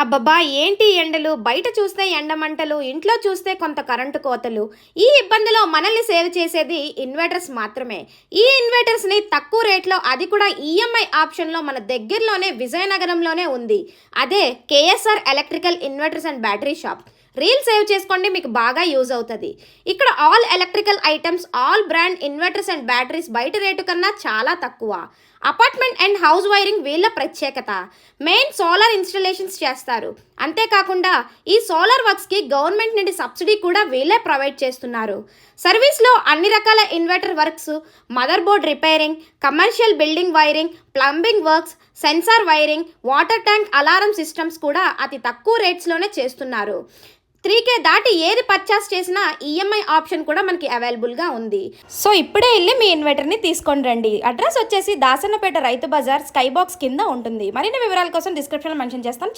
అబ్బబ్బా! ఏంటి ఎండలు, బయట చూస్తే ఎండమంటలు, ఇంట్లో చూస్తే కొంత కరెంటు కోతలు. ఈ ఇబ్బందిలో మనల్ని సేవ్ చేసేది ఇన్వర్టర్స్ మాత్రమే. ఈ ఇన్వర్టర్స్‌ని తక్కువ రేట్‌లో అది కూడా ఈఎంఐ ఆప్షన్‌లో మన దగ్గరలోనే విజయనగరంలోనే ఉంది. అదే KSR electrical inverters and battery shop. Reel save చేసుకోండి, మీకు బాగా యూజ్ అవుతది. ఇక్కడ all electrical items, all brand inverters and batteries బయట రేటు కన్నా చాలా తక్కువ. అపార్ట్మెంట్ అండ్ హౌస్ వైరింగ్ వీళ్ళ ప్రత్యేకత. మెయిన్ సోలార్ ఇన్‌స్టాలేషన్స్ చేస్తారు. అంతేకాకుండా ఈ సోలార్ వర్క్స్‌కి గవర్నమెంట్ నుండి సబ్సిడీ కూడా వీళ్ళే ప్రొవైడ్ చేస్తున్నారు. సర్వీస్‌లో అన్ని రకాల inverter works, mother board repairing, commercial building wiring, plumbing works, sensor wiring, water tank alarm systems కూడా అతి తక్కువ రేట్స్‌లోనే చేస్తున్నారు. 3K దాటి ఏది పర్చేస్ చేసినా ఈఎంఐ ఆప్షన్ కూడా మనకి అవైలబుల్గా ఉంది. సో ఇప్పుడే వెళ్ళి మీ ఇన్వర్టర్ని తీసుకొని రండి. అడ్రస్ వచ్చేసి దాసన్నపేట రైతు బజార్ స్కై బాక్స్ కింద ఉంటుంది. మరిన్ని వివరాల కోసం డిస్క్రిప్షన్లో మెన్షన్ చేస్తాను.